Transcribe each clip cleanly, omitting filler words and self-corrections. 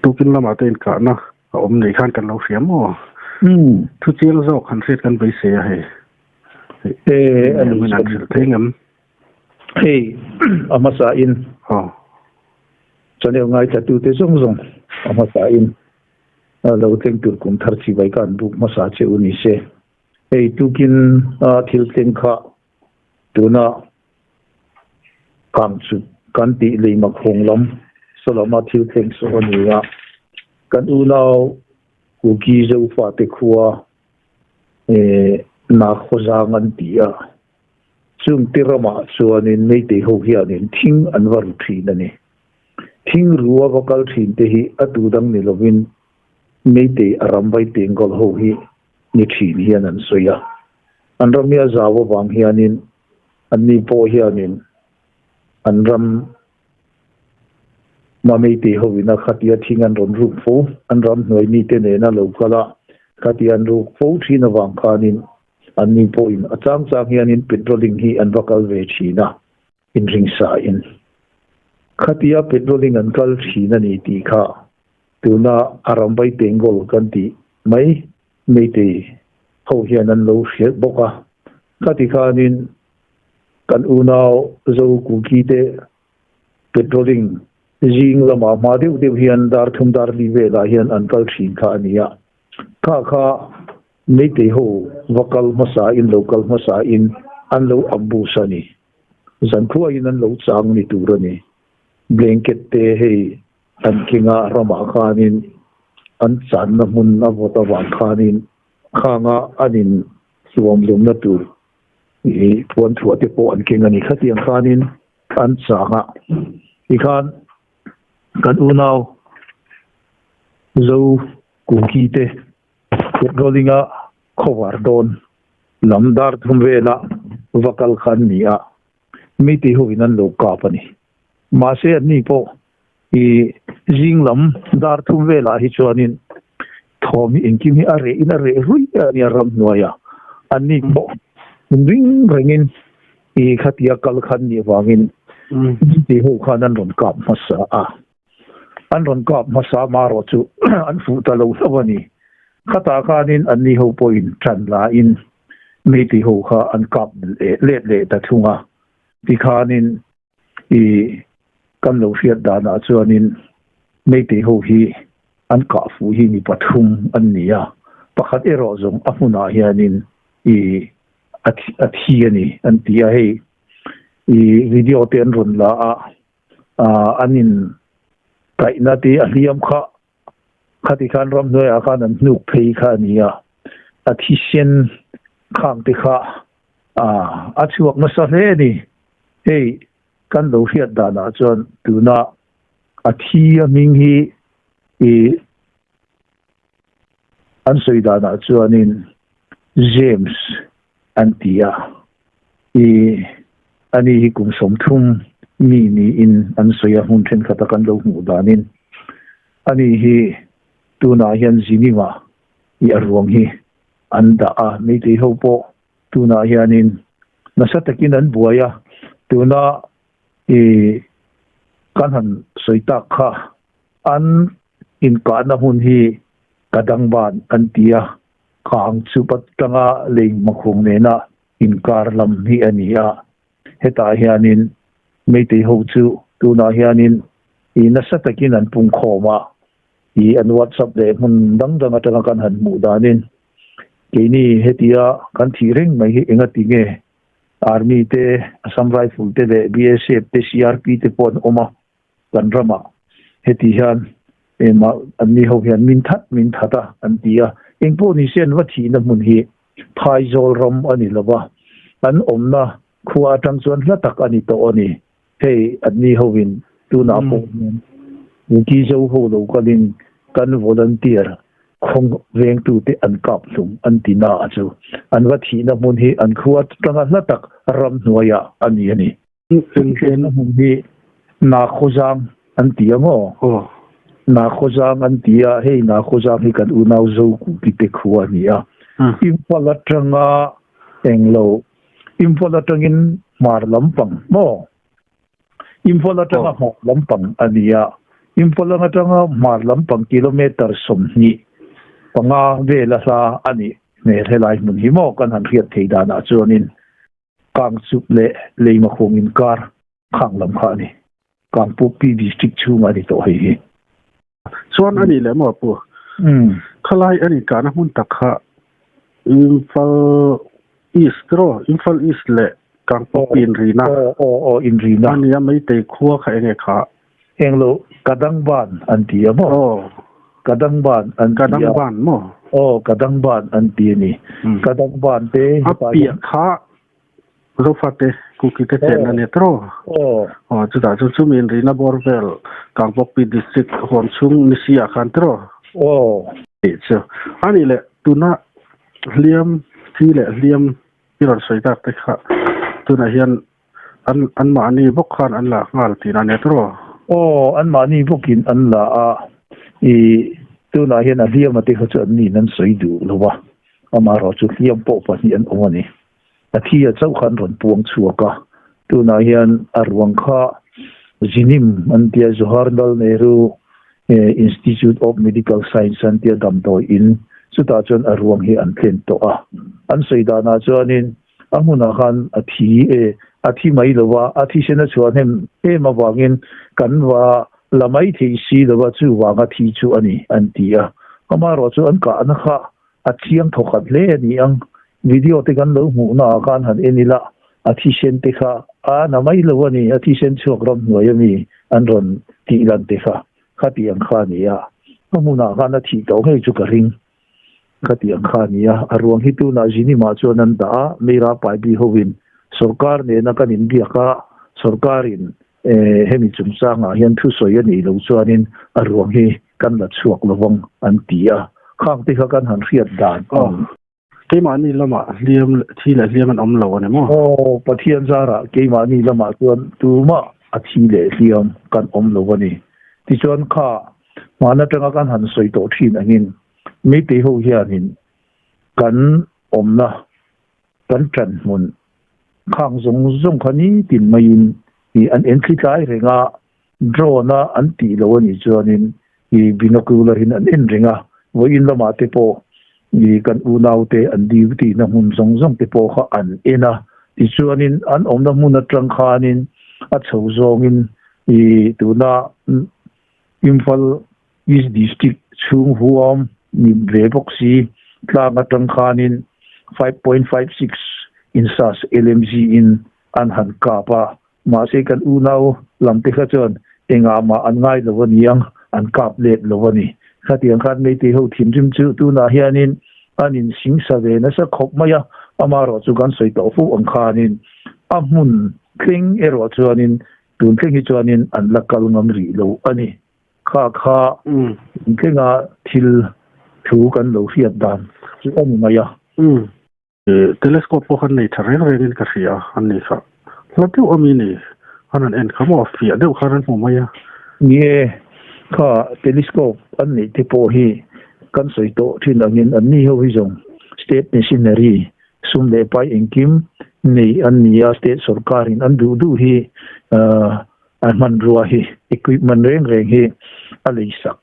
tukin lama te in ka na nei khan kan lo hriam mo thu chiang zo khan set kan bai se he min an thil thengam amasa in chane ngai ta tu te zong zong amasa in lo teng tur kum thar chi bai kan bu masa che uni se tukin thil teng kha tuna kam chu kan ti le mak hong lam solama thil teng so ania kan u nau ku ki zo fa te khuwa na khoza ngan tia chung tirama chuanin nei te ho hianin thing anwar thin ani thing ruwa vakal thin te hi atu dang ni lovin nei te aram bai tengol ho hi ni thin hian an soya anramia zawo wang hianin anni po hianin anram mamei te ho wina khatia thingan ron ru fo anram noi ni te ne na lo khala khatian ru fo thina wang khanin anni po in achang chang hianin petroling hi an vakal ve thina in ring sa in khatia petroling an kal thina ni ti kha tuna arambai tengol kan ti mai mei te ho hian an lo hriat boka khati khanin kan unau zo ku ki te petroling jing lama ma deu hian dar thum dar li ve la hian an kal thin kha ania kha nei te ho vakal masa in local masa in an lo ambu sani zan khuwa in an lo chang ni turani blanket te hei an kinga rama khanin an chan na mun na vota wan khanin khanga anin suam lum na tur i pon thua te po an kinga ni khatiang khanin an changa ikhan kan unau zo kuki te petrolinga khowar don lamdar thumvela vakal khan nia miti hoinan lo ka pani ma se ani po i jinglam dar thumvela hi chuanin thomi inkimi are in are rui ani ram noya ani po ring ringin i khatia kal khan ni wangin ti ho khanan ron kap masa an ron kap masa maro chu an fu ta lo sawani khata khanin anni ho point tran la in meti ho kha an kap le ta thunga ti khanin i kan lo fiat dana chuanin meti ho hi an ka fu hi ni pathum an nia pakhat ero zong afuna hianin i athi ani an tia hei i video ten run la anin kaina ti aliam kha khati khan ram noi a khan an nuk phei kha nia athi sen khang te kha achuak na sa le ni hei kan lo hiat dana chon tuna athi aming hi i an soi dana chuanin James antia i ani hi kum som thum mi ni in an soya hun then khata kan lo mu danin ani hi tuna hian zinima i arwang hi anda a mi te ho po tuna hianin nasatakin an buaya tuna i kanhan soita kha an in kana hun hi kadang ban antia khang chupat tanga leing makhung nena in karlam hi ania heta hianin meite ho chu tuna hianin I nasatakin an pung khoma I an WhatsApp le mun dang dang atanga kan han mu danin kini hetia kan thireng mai hi engati nge army te Assam Rifle te le BSF te CRP te pon oma kan rama heti hian ema anni ho hian min thata an tia engpo ni sen wa thi na mun hi phaizol ram ani lawa an omna khuwa tang chuan la tak ani to ani hei anni ho win tuna po ki zo ho lo kalin kan volunteer khong veng tu te an kap lum an tina achu an wa thi na mun hi an khuwa tanga la tak ram nuaya ani ani chen mun hi na khozang an tiamo na khozang an tia hei na khozang hi kan unau zo ku ki te khuwa nia impala tanga englo impala tangin mar lampang mo impala tanga mo lampang ania impol nga tanga marlam pang kilometer somni panga vela sa ani ne helai mun himo kan han riat theida na chuanin kang sup le ma khongin kar khang lam kha ni kang pu district chunga ni to hi chuan ani le mo pu khalai ani kana mun takha Infal East le kang popin rina in rina ani mai te khuwa kha enge kha englo kadangban anti mo kadangban mo kadangban anti ni kadangban te apia kha zo fate ku ki te ten ani tro chu da chu min rina borvel kang popin district hon chung ni sia khan tro so ani le tuna liam piron soidak te kha tuna hian an ma ni bok khan an la ngal tin an etro an ma ni bokin an la a tuna hian a liam ate kha chan ni nan soidu lowa ama ro chu liam po pa ni an omani a thia chau khan ron puang chuaka tuna hian arwang kha jinim an tia Jawaharlal Nehru Institute of Medical Science an tia damdo in chuta chon arwang hi an thlen to an soida na chuanin amuna khan athi mai lowa athi sena chuan hem ma wangin kanwa lamai thei si lowa chu wanga thi chu ani antia amaro chu an ka an kha athiang thokhat le ani ang video te kan lo mu na kan han enila athi sen te kha na mai lowa ni athi sen chuak ram noyami an ron ti lan te kha khati ang kha ni ya amuna khan athi to hei chu ka ring khati ang kha ni ya arwang hi tu na jini ma chuan an da mera pai bi hovin sarkar ne na kan india ka sarkarin hemi chungchanga hian thu soi ani lo chuanin arwang hi kan la chuak lowang an tia khang te kha kan han riat dan ke mani lama liam thila liam an om lo ne mo pathian zara ke mani lama chuan tuma athi le liam kan om lo ani ti chuan kha mana tanga kan han soi to thin angin mi te ho hianin kan omna kan tran mun khang zong khani tin main i an entry kai renga drone an ti lo ani chuanin i binocular hin an en renga wo in lama te po i kan unaute an diuti na hun zong te po kha an ena ti chuanin an omna mun atang khanin a chho zongin i tuna Imphal East District chung huam ni veboxi tlang atang khanin 5.56 insas LMG in an han kapa ma se kan unaw lamte kha chon enga ma an ngai lowaniang an kap let lowani khatiang khan me te ho thim jim chu tu na hianin anin sing sa ve na sa khop maya amaro chu kan soi to fu ang khanin amun kling ero chuanin tun kling hi chuanin an lakal ngam ri lo ani kha klinga thil thu kan lo fiat dan chu ani maya telescope ko khan nei tharen renin ka ria an ni kha latu amini hanan en khamo fi adeu kharan mo maya nge kha telescope an nei te po hi kan soi to thin angin an ni ho hi jong state machinery sum le pai engkim nei an nia state sarkarin an du hi an man ruwa hi equipment reng hi alei sak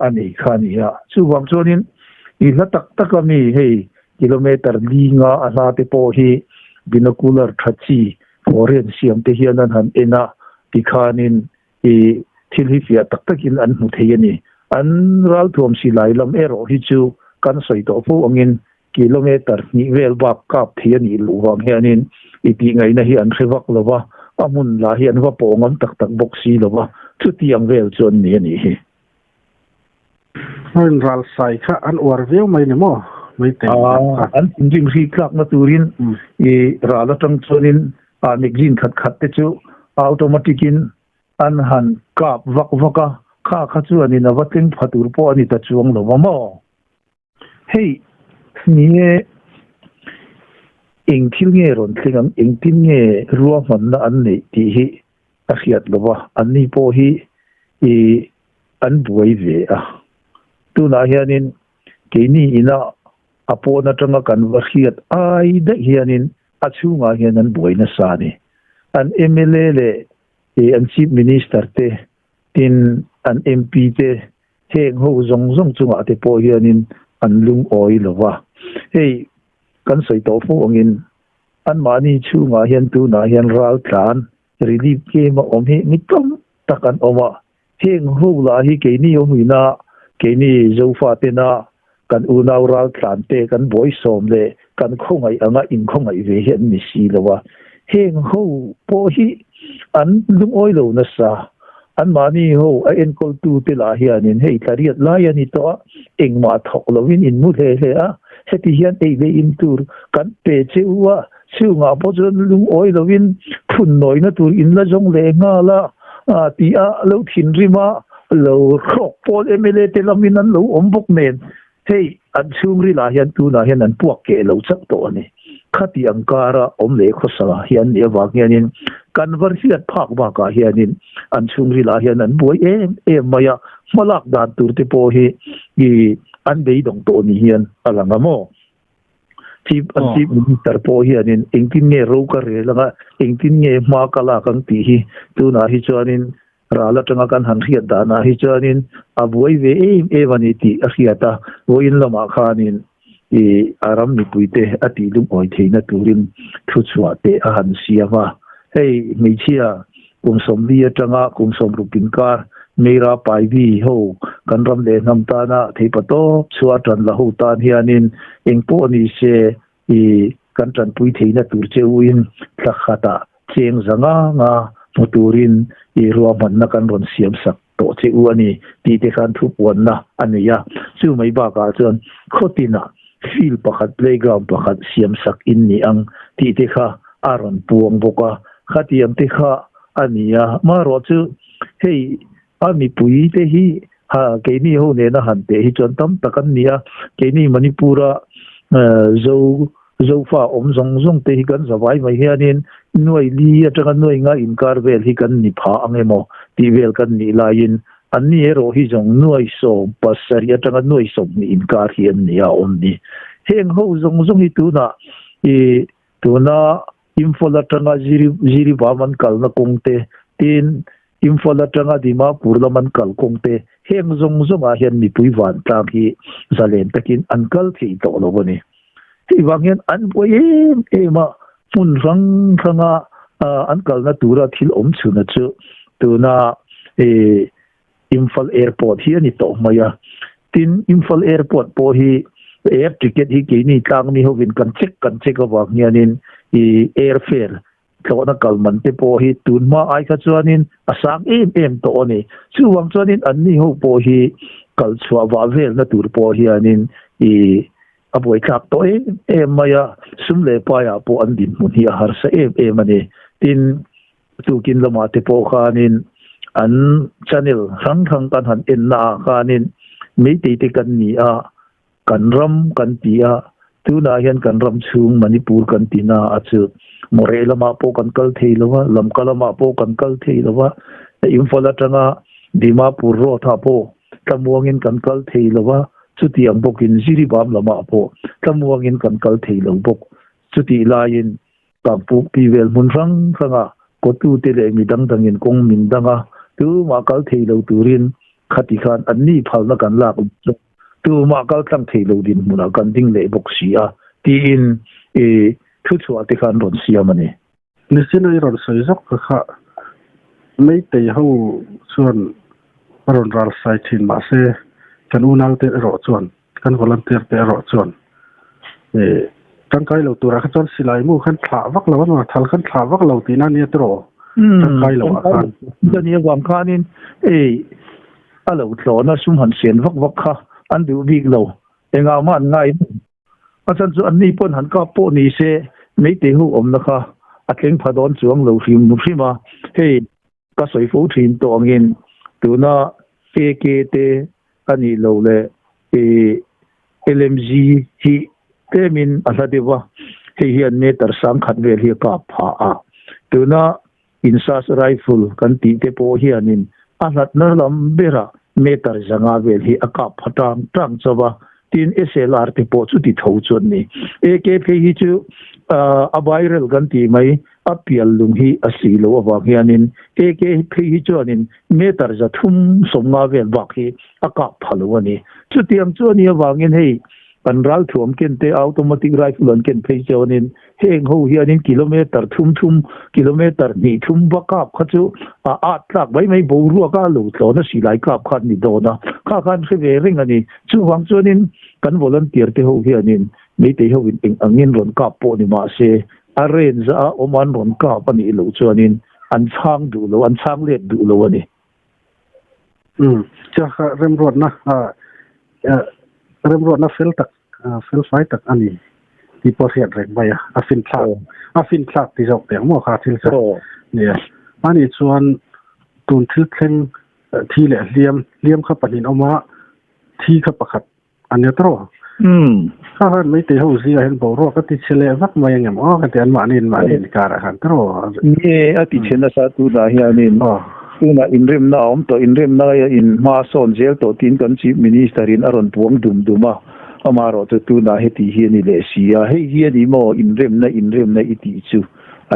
ani khania chu wang chonin i la tak ami hei kilometer linga ala te po hi binocular thachi foreign siam te hian an han ena tikhanin i thil hi fia takin an mu theiani an ral thom si lai lam ero hi chu kan soi to fu angin kilometer ni vel bak kap theiani luwang hianin ipi ngai na hi an khewak lowa amun la hi an wa pongam tak boxi lowa chu tiang vel chon ni ani hi an ral sai kha an or veu mai ne mo mai te an jing ri klak na turin e rala tang chonin a mixin khat te chu automatic in an han kap vaka kha chu ani na wating phatur po ani ta chuang lo mo hey ni eng thil nge ron thingam eng tin nge ruwa man na an nei ti hi a khiat lowa an ni po hi e an buai ve tu na hianin ke ni ina apo na tanga kan wa khiat ai da hianin achunga hian an buai na sa ni an MLA le an chief minister te tin an MP te heng ho zong chunga te po hianin an lung oi lowa hei kan soi to fu angin an mani chunga hian tu na hian ral tlan relief ke ma om he mitom takan oma heng ho la hi ke ni o huina ke ni zofa te na kan unaw ral tlan te kan boi som le kan khongai anga in khongai ve hian ni si lowa heng ho po hi an lung oi lo na sa an mani ho a en kol tu te la hianin hei tariat la yani to eng ma thok lovin in mu he a heti hian ei ve in tur kan pe chewa siunga po jon lung oi lovin phun noi na tur in la jong le nga la ti a lo thin rima lo khok pol emele te lamin an lo ombok nen hei an sungri la hian tu na hian an puak ke lo chak to ani khati angkara om le khosala hian ne wa hianin kanvar hiat phak ba ka hianin an sungri la hian an boi em maya malak dan tur te po hi an bei dong to ni hian alanga mo chief minister po hianin engtin nge ro ka re langa engtin nge ma kala kang ti hi tu na hi chuanin rala tanga kan han hiat da na hi chuanin a boi ve ani ti a hiata voin lama khanin aram ni puite ati lum oi theina turin thu chua te a han siama hei meichia kumsom li atanga kumsom rupin kar meira pai bi ho kanram le nam ta na theipato chua tan la ho tan hianin engpo ni se kan tan pui theina tur cheuin tlakhata cheng zanga nga moturin ruaman na kan ron siam sak to cheu ani ti te kan thu pon na ania chu mai ba ka chon khotina field pakhat playground pakhat siam sak in ni ang ti te kha aron puang boka khatiam te kha ania ma ro chu hei ami pui te hi ha ke ni ho ne na han te hi chon tam takan nia ke ni manipura zo fa om zong te hi kan zawai mai hianin noi li atanga noi nga in kar vel hi kan ni pha angemo ti vel kan ni lain an ni ero hi jong noi so pasari atanga noi so ni in kar hi an ni a on ni heng ho zong hi tu na imfola tanga jiri baman kal na kongte tin imfola tanga dima purlaman kal kongte heng zong a hian mi pui van tang hi zalen takin ankal thi to lo bani hi wangyan an boyem ema mun ranga ankal na tura thil om chuna chu tuna Imphal airport hi ani to maya tin Imphal airport po hi air ticket hi ke ni tang mi hovin kan check awang hianin airfare thona kalman te po hi tun ma ai kha chuanin asang em to ani chuwang chuanin anni ho po hi kalchua wa vel na tur po hianin aboi khap to maya sumle pa ya po an din mun hi har sa ani tin tukin lama te po khanin an channel hang kan han en na khanin mi te kan ni a kan ram kan tia tu na hian kan ram chung manipur kan tina achu morela ma po kan kal theilowa lamkala ma po kan kal theilowa imfola tanga dimapur ro tha po tamuangin kan kal theilowa chuti ang bokin jiri bam lama po tamuangin kan kal theilo bok chuti lain kapu pivel munrang khanga kotu te le mi dangin kong min danga tu ma kal theilo turin khati khan anni phalna kan lak tu ma kal tang theilo din muna kan ding le bok sia ti in thu chua te khan ron sia mani nisinai ron soizok kha mei te ho chuan ron ral sai thin ma se kan unal te ro chuan kan volunteer te ro chuan tangkai lo tura khan silai mu khan thla vak lo ma thal khan thla vak lo tina ni tro tangkai lo khan dania wang khanin alo tlo na sum han sen vak kha an du big lo enga man ngai asan chu anni pon han ka po ni se mei te hu om na kha atleng phadon chuang lo hrim ma hei ka soi fo thin to angin tuna AK te ani lo le LMG hi temin asadewa hei hian meter sang khat vel hi ka pha a tuna insas rifle kan ti te po hianin alat na lam bera meter zanga vel hi aka phatang tang chawa tin SLR te po chu ti tho chon ni AK phe hi chu a viral gan ti mai apial lung hi asilo awang hianin eke phei chuanin meter za thum somnga vel bak hi aka phalo ani chutiam chuani awangin hei panral thuam kente automatic rifle an ken phei chuanin heng ho hianin kilometer thum kilometer ni thum baka khachu a tlak bai mai boru ka lo tlona silai ka khan ni dona kha khan se ve ring ani chu wang chuanin kan volunteer te ho hianin mei te ho in angin ron ka po ni ma se arrange a oman ron ka pani lo chuanin an chang du lo an chang let du lo ani cha remrod na remrod na fel fight tak ani ti porhet rek baya afin thak ti jok te mo kha thil sa ne ani chuan tun thil thleng thi le liam kha pahin oma thi kha pakhat anya tro kha han mai te ho zi hen bo ro ka ti chele vak mai ngam o ka tian ma nin ka ra han tro ye ati chena sa tu da hianin tuna inrim na to inrim na ya in ma son zel to tin kan chief minister in aron puang duma amaro to tuna heti hiani le sia hei hiani mo inrim na iti chu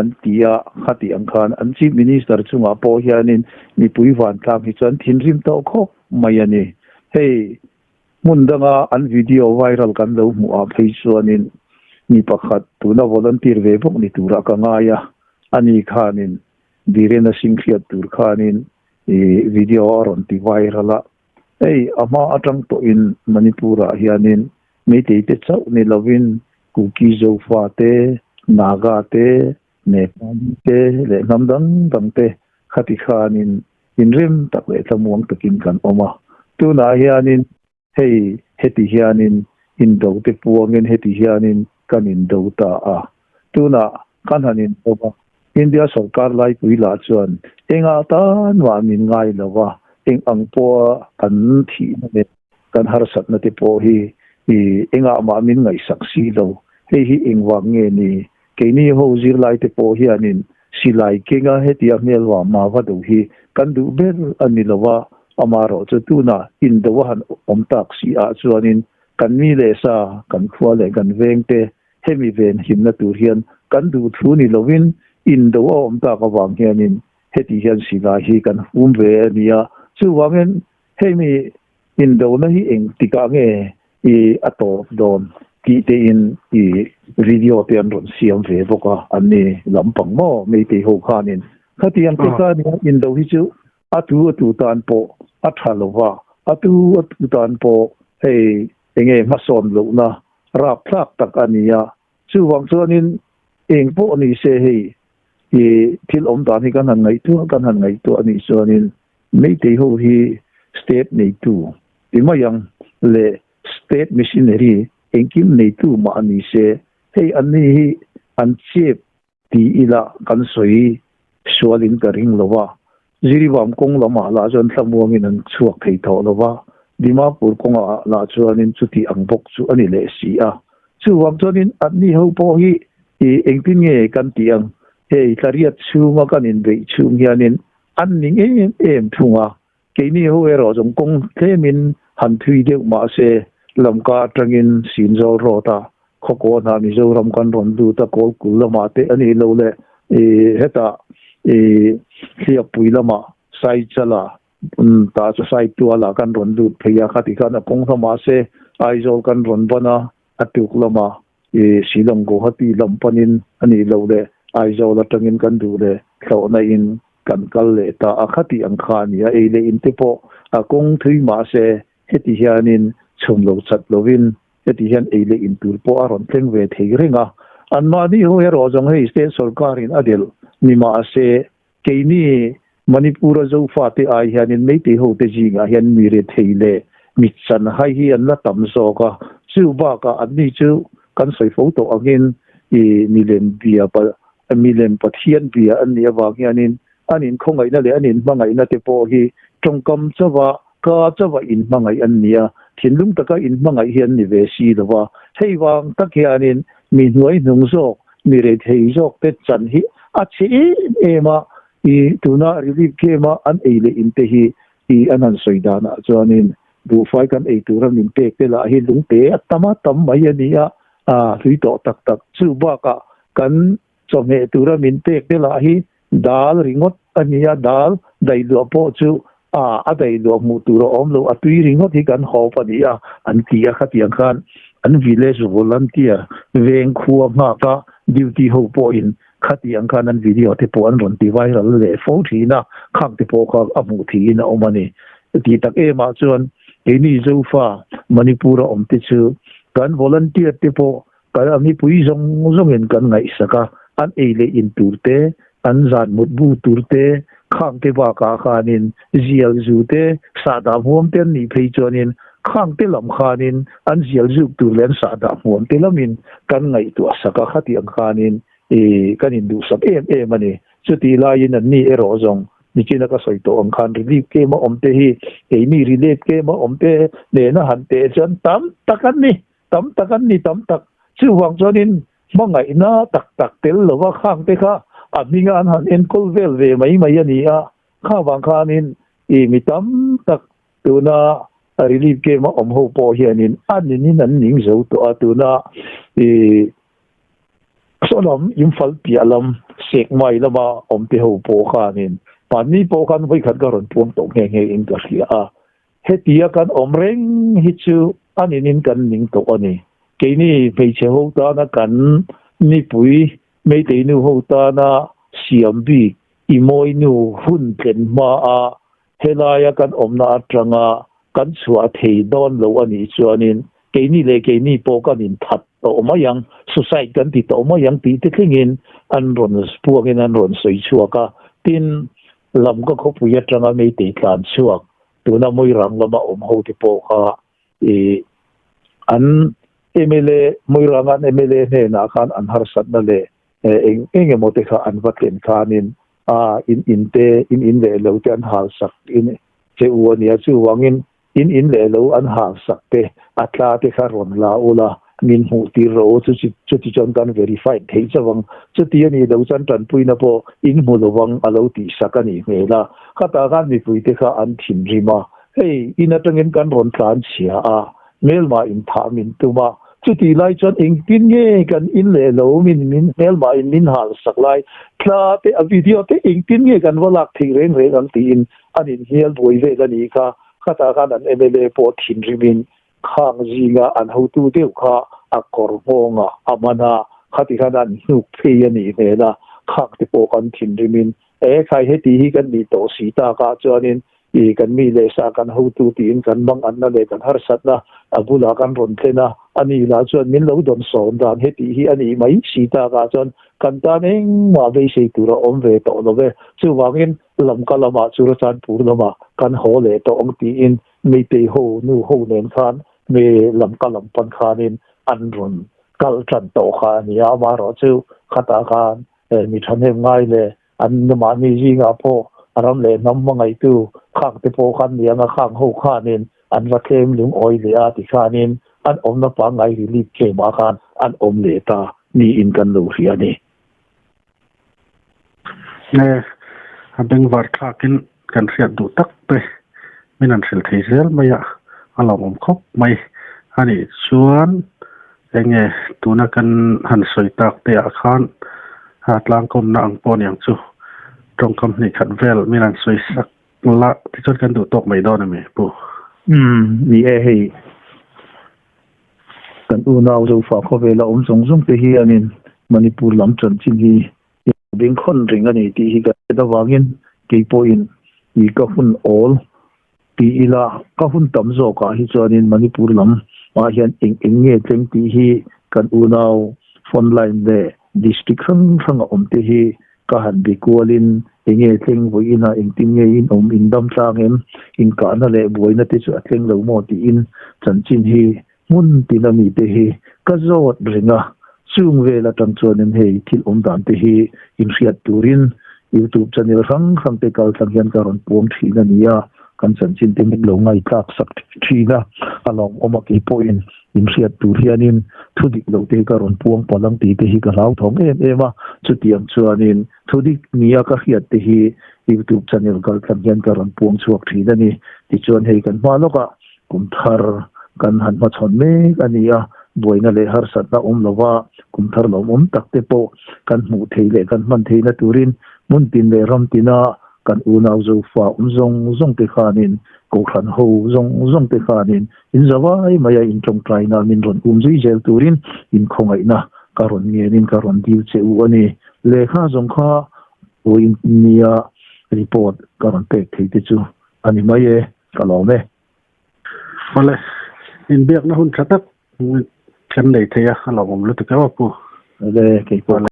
antia khati angkhan an chief minister chunga po hianin ni puiwan kam hi chan thinrim to kho mayani hei mundanga an video viral kan lo mu a phei chuanin ni pakhat tuna volunteer ve bok ni tura ka ngaya ani khanin direna singkhiat tur khanin video aron ti virala ei ama atang to in manipura hianin meitei te chau ni lovin kuki zofa te naga te nepali te le namdang dangte khati khanin inrim takle tamuang takin kan oma tuna hianin hei heti hianin indo te puangin heti hianin kanin do ta a tuna kanhanin oma India sarkar lai puila chuan enga tan wa min ngai lawa eng angpo an thi ne kan har sat na te po hi enga ma min ngai saksi lo hi engwang nge ni keini ho zir lai te po hi anin silai kenga hetia melwa ma wa do hi kan du ber ani lawa amaro chu tuna indawa han omtak si a chuanin kan mi le sa kan khwa le kan vengte hemi ven himna tur hian kan du thu ni lovin indawa omtak awang hianin heti hian sila hi kan ve ania chu wangen hemi indaw na hi eng tika nge ato don ki te in video te an ron siam ve boka ani lampang mo me te ho khanin khati an te ka ni indaw hi chu atu tan po athalowa atu tan po hei enge mason lo na rap thak tak ania chu wang chuanin eng po ni se hei thil om dan hi kan han ngai tu ani chuanin mei te ho hi state nei tu timayang le state machinery engkim nei tu ma ani se hei ani hi an chep ti ila kan soi sualin karing lowa ziriwam kong lama la jon thlamuangin an chuak thei tho lowa dimapur konga la chuanin chuti angbok chu ani le si a chuwam chuanin ani ho po hi engtin nge kan tiang hei tariat chunga kanin be chung hianin anning em thunga keini ho ero jong kong themin han thui deu ma se lamka tangin sinjol rota khoko na mi zo ram kan ron du ta kol kulama te ani lo le heta thia puilama sai chala ta sai tu ala kan ron du phaya khati kana kong thama se aizol kan ron bana atuk lama silong go hati lampanin ani lo le aizo la tangin kan du le tho na in kan kal le ta akhati ang khania le in te po a kong thui ma se heti hianin chum lo chat lovin heti hian le in tur po aron thleng ve thei renga an ma ni ho ero jong hei state sarkar in adil ni ma se keini manipura zo fa te ai hianin nei te ho te jinga hian mi re thei le mi chan hai hi an la tam so ka chu ba ka ani chu kan soi photo again milen bia pa milen pathian bia ani awa hianin anin khongai na le anin mangai na te po hi tongkam chawa ka chawa in mangai ania thinlung taka in mangai hian ni ve si lawa heiwang tak hianin mi hnuai hnung zok mi re thei zok te chan hi a chi ema tuna relief kema an eile in te hi anan soidana chuanin bu fai kan turam nin pek te la hi lung te atama tam mai ania hlui to tak chu ba ka kan so me tura min tek te la hi dal ringot ania dal dai lo po chu a dai lo mu tura om lo atui ringot hi kan ho pa dia an tia khatiang khan an village volunteer veng khuwa nga ka duty ho po in khatiang khan an video te po an ron ti viral le fo thina khang te po kha amu thi na omani ti tak e ma chuan ini zofa manipura om te chu kan volunteer te po kan ami pui zong en kan ngai saka an eile in turte an zan mut bu turte khang te ba ka khanin zial zu te sa da hom ten ni phei chonin khang te lam khanin an zial zu tur len sa da hom te lamin kan ngai tu saka khati ang khanin kanin du sab em ani chuti lain an ni ero zong ni china ka soi to ang khan relief ke ma om te hi ni relief ke ma om te le na han te chan tam takan ni tam tak chu wang chonin mangai na tak tel lo wa khang te kha aminga an han en kol vel ve mai ani a kha wang khanin mi tam tak tu na relief ke ma om ho po hianin anin an ning zo to atuna solam imfal pialam sek mai lama om te ho po khanin pani po khan vai khat garon puang to nge in ka ria hetia kan om reng hi chu anin kan ning to ani keini peiche ho ta na kan ni pui mei te nu ho ta na siam bi imoi nu hun ken ma a helaya kan om na atanga kan chua thei don lo ani chuanin keini le keini po kan in that to mayang society kan ti to mayang ti te thingin an ron spuangin an ron soi chuaka tin lam ko khopu ya tanga mei te kan chuak tuna moi rang lama om ho ti po kha an MLA moirangan MLA ne na khan an har sat na le enge mote kha an vaten khanin in le lo te an hal sak in che uania chu wangin in le lo an hal sak te atla te kha ron la ula min hu ti ro chu ti chon kan verify thei chawang chu ti ani lo chan tan puina po in mu lo wang alo ti sakani mela khata gan mi pui te kha an thin rima hey ina tangin kan ron tlan chia a melma in tha min tuma chuti lai chon engtin nge kan in le lo min melma in min hal saklai tla te a video te engtin nge kan walak thei reng ang ti in anin hial boi ve gani kha khata kan an MLA po thin rimin khang jinga an ho tu deu kha akor ngonga amana khati khanan hnuk phei ani mela khak te po kan thin rimin khai heti hi kan ni to sita ka chonin kan mi le sa kan ho tu ti in kan mang an na le kan har sat na abula kan ron thena ani la chuan min lo don son dan heti hi ani mai sita ka chon kan ta neng ma ve sei tu ra om ve to lo ve chu wangin lam kalama chu ra chan pur lama kan ho le to ong ti in me te ho nu ho nen khan me lam kalam pan khanin an ron kal chan to kha ni a ma ro chu khata khan mi than hem ngai le an ma mi ji nga po aram le nam mangai tu khang te po khan ni anga khang ho khanin an va kem lung oi le a ti khanin an om na pa ngai relief ke ma khan an om le ta ni in kan lo ria ni ne abeng war thakin kan riat du tak pe minan sel thei zel maya alom om khop mai ani chuan enge tuna kan han soi tak te a khan hatlang kom na ang pon yang chu trong kam ni khat vel minan soi sak la ti chot kan du tok mai don me pu ni e hei kan u naw zo fa kho vela zong te hi anin manipur lam chan chin hi beng khon ring ani ti hi ka da wangin ke point I ka hun all ti ila ka hun tam zo ka hi chuanin manipur lam ma hian eng nge tleng ti hi kan u naw phone line le district khang om te hi ka han bi kualin enge tleng voina engtin nge in om in dam tangem in ka na le boina te chu atleng lo mo ti in chan chin hi mun tinami te hi ka zot ringa chung vela tang chuanin hei thil om dan te hi in riat turin YouTube channel rang te kal tlang hian karon puang thina nia kan chan chin te lo ngai tak sak thina along oma ki point in riat tur hianin thudik lo te karon puang palang ti te hi ka lau thong ema chutiam chuanin thudik nia ka hiat te hi YouTube channel kal tlang hian karon puang chuak thina ni ti chuan hei kan maloka kum thar kan han ma chon me ania boina le har sat na lowa kum thar lo mom tak te po kan mu thei le kan man thei na turin mun tin le ram tina kan unau zo fa zong te khanin ko khan ho zong te khanin in zawai maya in tong trai na min ron zui jel turin in khongai na karon nge nin karon diu che u ani le kha zong kha o in nia report karon pek thei te chu ani mai ka lo me vale in biak na hun khatak kan nei thaya lo mom lu te ka pu le ke po